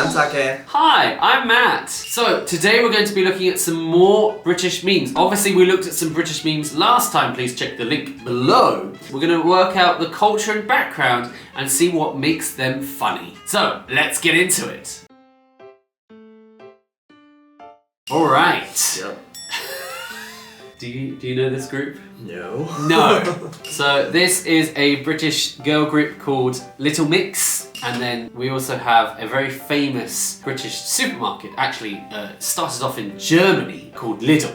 I'm Take. Hi, I'm Matt. So today we're going to be looking at some more British memes. Obviously we looked at some British memes last time, please check the link below. We're going to work out the culture and background and see what makes them funny. So let's get into it. Alright. Yep. Do you know this group? No. No. So this is a British girl group called Little Mix, and then we also have a very famous British supermarket, actually started off in Germany, called Lidl.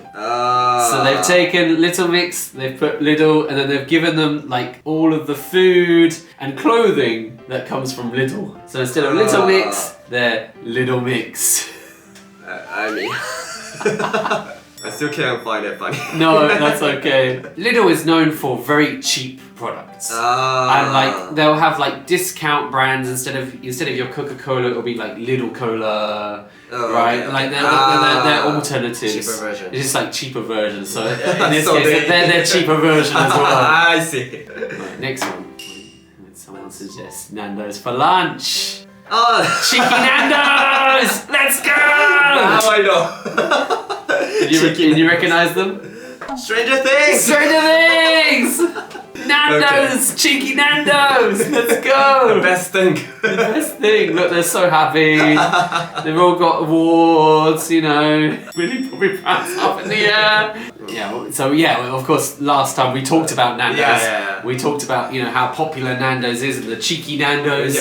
So they've taken Little Mix, they've put Lidl, and then they've given them like all of the food and clothing that comes from Lidl. So instead of Little Mix, they're Little Mix. I mean... I still can't find it funny. No, that's okay. Lidl is known for very cheap products. And like they'll have like discount brands instead of your Coca-Cola, it'll be like Lidl Cola, right? Okay. Like they're alternatives. Cheaper version. It's just like cheaper versions. So in this case, they're cheaper version as well. I see. Right, next one. Someone suggests Nando's for lunch. Oh, Cheeky Nando's! Let's go! Now I know. Can you recognize them? Stranger Things! Stranger Things! Nando's! Okay. Cheeky Nando's! Let's go! The best thing. The best thing. Look, they're so happy. They've all got awards, you know. Really probably pants up in the air. Yeah, so yeah, of course, last time we talked about Nando's. Yeah. We talked about, you know, how popular Nando's is and the cheeky Nando's,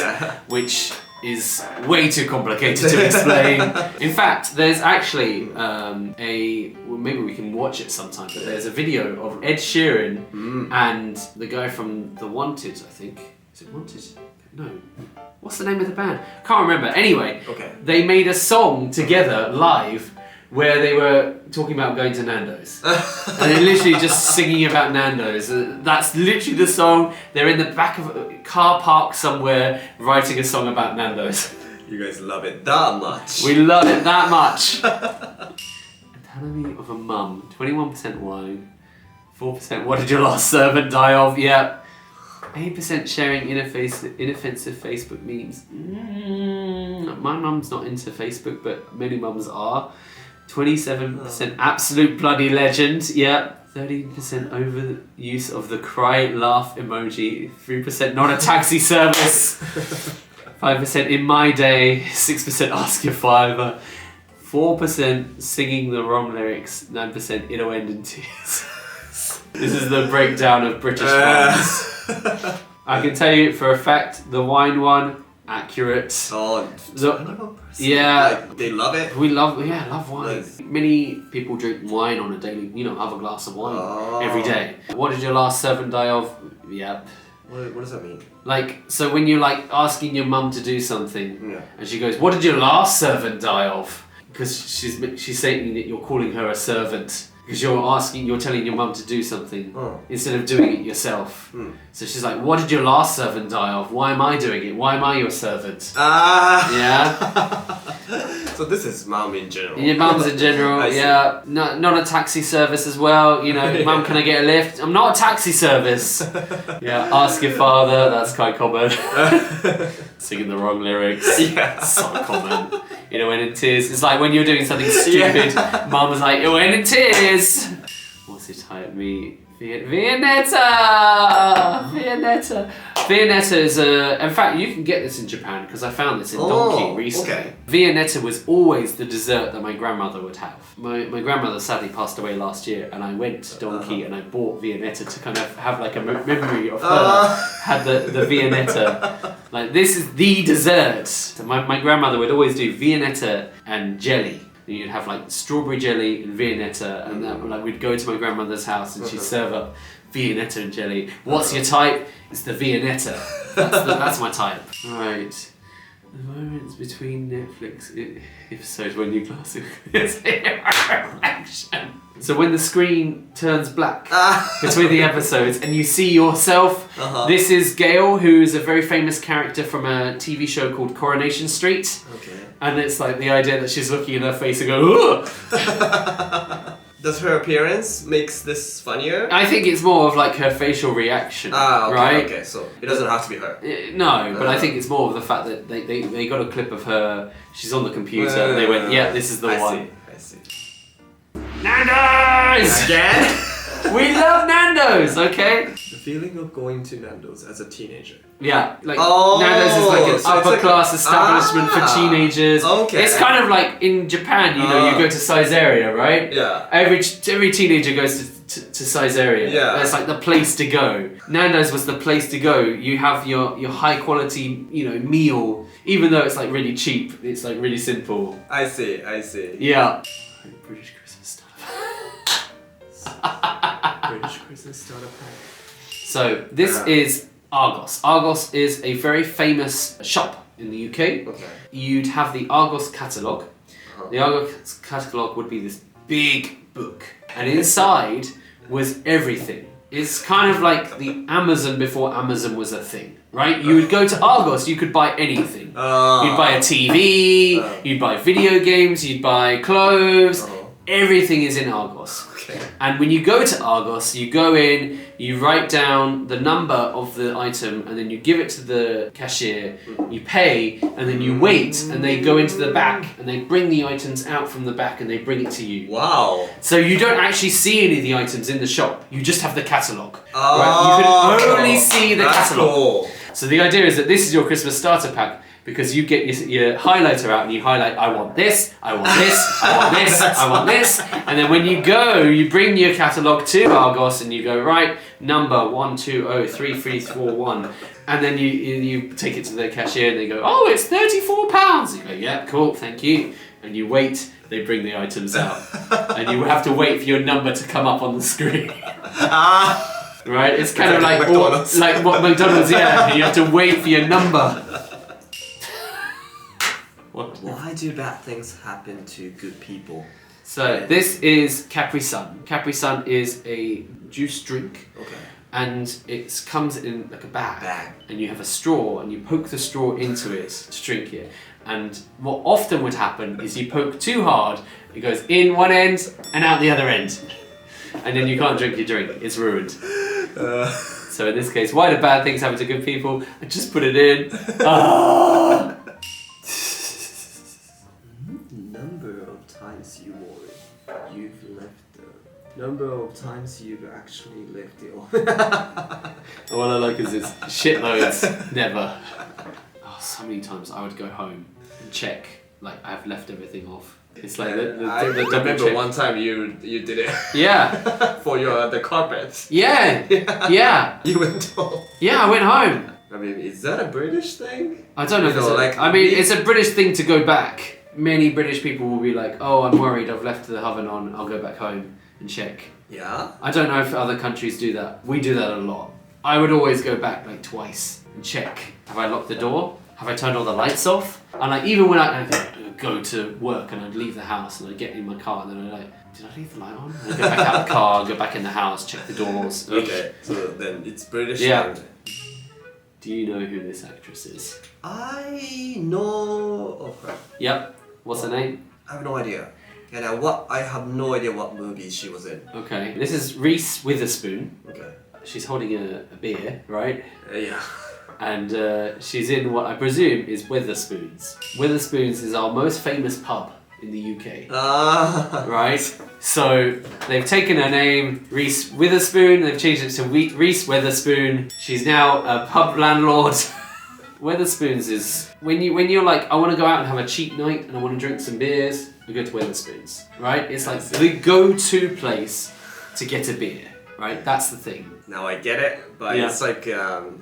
which is way too complicated to explain. In fact, there's actually well, maybe we can watch it sometime, but there's a video of Ed Sheeran and the guy from The Wanted, I think. Is it Wanted? No. What's the name of the band? Can't remember. Anyway, they made a song together live where they were talking about going to Nando's. And they're literally just singing about Nando's. That's literally the song. They're in the back of a car park somewhere writing a song about Nando's. You guys love it that much. We love it that much. Anatomy of a Mum. 21% wine. 4% what did your last servant die of? Yep. 8% sharing inoffensive Facebook memes. My mum's not into Facebook, but many mums are. 27% absolute bloody legend, yep. 13% overuse of the cry laugh emoji. 3% not a taxi service. 5% in my day. 6% ask your fiver. 4% singing the wrong lyrics. 9% it'll end in tears. This is the breakdown of British ones. I can tell you for a fact, the wine one, accurate. Yeah, like, they love it. We love wine. Nice. Many people drink wine on a daily, you know, have a glass of wine every day. What did your last servant die of? Yep. What does that mean? Like, so when you're like asking your mum to do something, and she goes, "What did your last servant die of?" Because she's saying that you're calling her a servant. Because you're telling your mum to do something instead of doing it yourself. So she's like, "What did your last servant die of? Why am I doing it? Why am I your servant?" Yeah. So this is mum in general. Your mums in general, yeah. Not a taxi service as well. You know, "Mum, can I get a lift?" "I'm not a taxi service." Yeah. Ask your father. That's quite common. Singing the wrong lyrics. Yeah. So common. You know, when in tears. It's like when you're doing something stupid, Mum was like, "You're when in tears." What's it type me? Viennetta! Viennetta! Viennetta is in fact, you can get this in Japan because I found this in Donkey recently. Okay. Viennetta was always the dessert that my grandmother would have. My grandmother sadly passed away last year, and I went to Donkey and I bought Viennetta to kind of have like a memory of her. Had the Viennetta. Like, this is the dessert. So my grandmother would always do Viennetta and jelly. You'd have like strawberry jelly and Viennetta, and that, like, we'd go to my grandmother's house and she'd serve up Viennetta and jelly. What's your type? It's the Viennetta. That's my type. Right. The moments between Netflix episodes when you glass is reflection. So when the screen turns black between the episodes and you see yourself, this is Gail, who is a very famous character from a TV show called Coronation Street. Okay. And it's like the idea that she's looking in her face and going, "Ugh!" Does her appearance makes this funnier? I think it's more of like her facial reaction, Okay, right? Okay, so it doesn't have to be her. No, but I think it's more of the fact that they got a clip of her, she's on the computer, and they went, yeah, this is the one. I see. Nando's! Again? We love Nando's, okay? The feeling of going to Nando's as a teenager. Yeah, like Nando's is like an upper class establishment for teenagers. Okay. It's kind of like in Japan, you know, you go to Caesarea, right? Yeah. Every teenager goes to Caesarea. Yeah. That's like the place to go. Nando's was the place to go. You have your high quality, you know, meal, even though it's like really cheap. It's like really simple. I see. Yeah. British Christmas starter. British Christmas starter pack. So this is Argos. Argos is a very famous shop in the UK. Okay. You'd have the Argos catalogue. The Argos catalogue would be this big book, and inside was everything. It's kind of like the Amazon before Amazon was a thing, right? You would go to Argos, you could buy anything. You'd buy a TV, you'd buy video games, you'd buy clothes. Everything is in Argos. Okay. And when you go to Argos, you go in, you write down the number of the item, and then you give it to the cashier, you pay, and then you wait, and they go into the back, and they bring the items out from the back, and they bring it to you. Wow. So you don't actually see any of the items in the shop, you just have the catalogue. Right? You can only see the catalogue. Cool. So the idea is that this is your Christmas starter pack, because you get your highlighter out and you highlight, I want this, I want this, I want this, I want this. And then when you go, you bring your catalogue to Argos and you go, right, number 1203341. And then you take it to the cashier and they go, oh, it's £34. You go, yeah, cool, thank you. And you wait, they bring the items out. And you have to wait for your number to come up on the screen. Right? It's kind of like McDonald's. Like what McDonald's, yeah. You have to wait for your number. Why do bad things happen to good people? So this is Capri Sun. Capri Sun is a juice drink. Okay. And it comes in like a bag. And you have a straw and you poke the straw into it to drink it. And what often would happen is you poke too hard, it goes in one end and out the other end. And then you can't drink your drink, it's ruined. So in this case, why do bad things happen to good people? I just put it in. Number of times you wore it, you've left the number of times you've actually left it on. What I like is it's shitloads, never. Oh, so many times I would go home and check, like I've left everything off. It's like I the double remember check. one time you did it. Yeah. For the carpet. Yeah. Yeah. You went home. Yeah, I went home. I mean, is that a British thing? I don't know if it's I mean, it's a British thing to go back. Many British people will be like, oh, I'm worried, I've left the oven on, I'll go back home and check. Yeah? I don't know if other countries do that. We do that a lot. I would always go back like twice and check. Have I locked the door? Have I turned all the lights off? And like even when I go to work and I'd leave the house and I'd get in my car and then I'd like, did I leave the light on? I'd go back out the car, go back in the house, check the doors. Okay, so then it's British. Yeah. Do you know who this actress is? I know of her. Yep. What's her name? I have no idea. And I have no idea what movie she was in. Okay. This is Reese Witherspoon. Okay. She's holding a beer, right? Yeah. And she's in what I presume is Wetherspoons. Wetherspoons is our most famous pub in the UK. Right? So they've taken her name, Reese Witherspoon, they've changed it to Reese Witherspoon. She's now a pub landlord. Wetherspoons is when you're like, I want to go out and have a cheap night and I want to drink some beers, we go to Wetherspoons, right? It's like the go-to place to get a beer, right? That's the thing. Now I get it, but it's like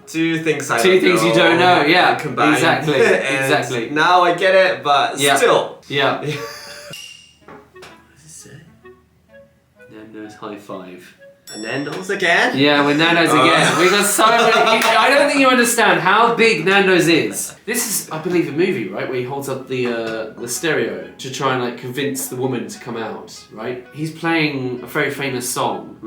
two things you don't know, yeah, combined. Exactly, exactly. Now I get it, but still. Yeah. What does it say? Nando's high five. And Nando's again? Yeah, with Nando's again. We got so many. I don't think you understand how big Nando's is. This is, I believe, a movie, right, where he holds up the stereo to try and like convince the woman to come out, right? He's playing a very famous song,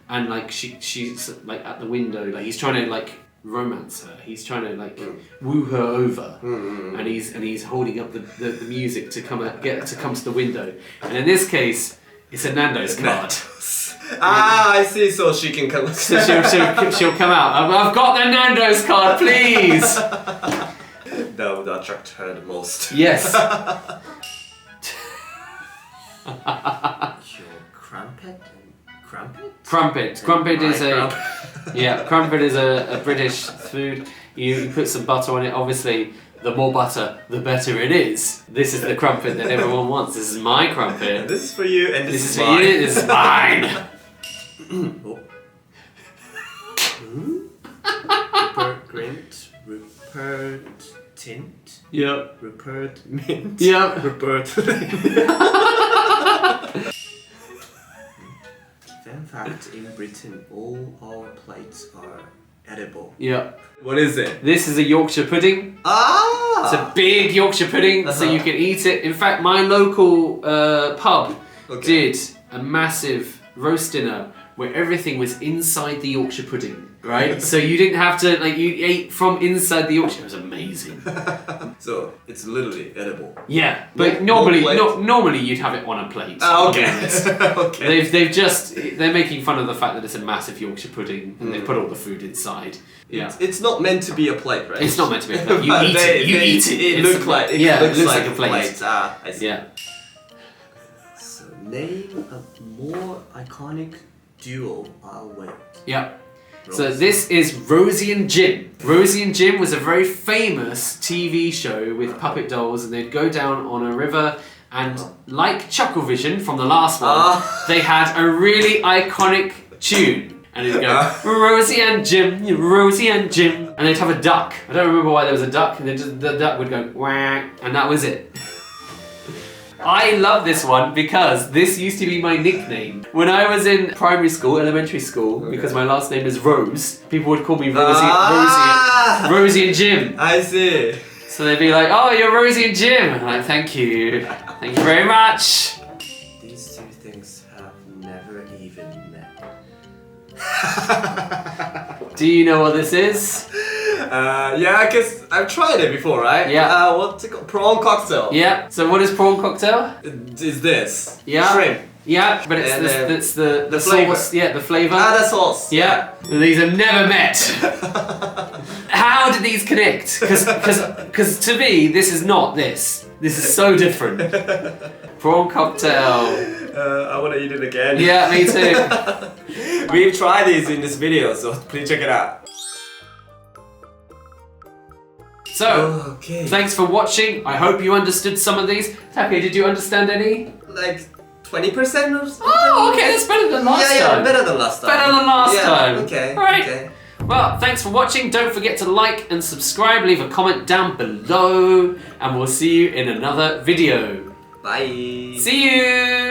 and like she's like at the window, like he's trying to like romance her. He's trying to like woo her over, and he's holding up the music to get her to come to the window. And in this case, It's a Nando's card. I see. So she can come. So she'll come out. I've got the Nando's card, please. That would attract her the most. Yes. Your crumpet? Crumpet? Crumpet. Crumpet is crumpet is a British food. You put some butter on it. Obviously, the more butter, the better it is. This is the crumpet that everyone wants. This is my crumpet. And this is for you, and this is for mine. you. This is mine. Oh. Rupert tint. Yep. Rupert mint. Yep. Rupert. Fun fact: in Britain, all our plates are edible. Yep. What is it? This is a Yorkshire pudding. Ah! It's a big Yorkshire pudding, so you can eat it. In fact, my local pub did a massive roast dinner where everything was inside the Yorkshire pudding, right? So you didn't have to, like, you ate from inside the Yorkshire. It was amazing. So it's literally edible. Yeah, but normally you'd have it on a plate. Oh, okay. Okay. They're making fun of the fact that it's a massive Yorkshire pudding and they've put all the food inside. Yeah. It's not meant to be a plate, right? It's not meant to be a plate. You eat it. You eat it. It looks like a plate. Ah, I see. Yeah. So name a more iconic duo. I'll wait. Yeah. So this is Rosie and Jim. Rosie and Jim was a very famous TV show with puppet dolls, and they'd go down on a river, and like Chucklevision from the last one, they had a really iconic tune. And it'd go, Rosie and Jim, Rosie and Jim. And they'd have a duck. I don't remember why there was a duck, and the duck would go, wah, and that was it. I love this one because this used to be my nickname. When I was in primary school, elementary school, because my last name is Rose, people would call me Rosie and Jim. I see. So they'd be like, oh, you're Rosie and Jim. And I'm like, thank you. Thank you very much. These two things have never even met. Do you know what this is? Yeah, because I've tried it before, right? Yeah. What's it called? Prawn cocktail. Yeah. So what is prawn cocktail? Is this? Yeah. Shrimp. Yeah, but it's the flavor. Sauce. Yeah, the flavor. Ah, the sauce. Yeah. These have never met. How did these connect? Because to me, this is not this. This is so different. Prawn cocktail. I want to eat it again. Yeah, me too. We've tried these in this video, so please check it out. So, thanks for watching. I hope you understood some of these. Take, did you understand any? Like 20% or something? Oh, okay, that's better than last time. Yeah, better than last time. Better than last time. Okay. Alright. Okay. Well, thanks for watching. Don't forget to like and subscribe. Leave a comment down below. And we'll see you in another video. Bye. See you!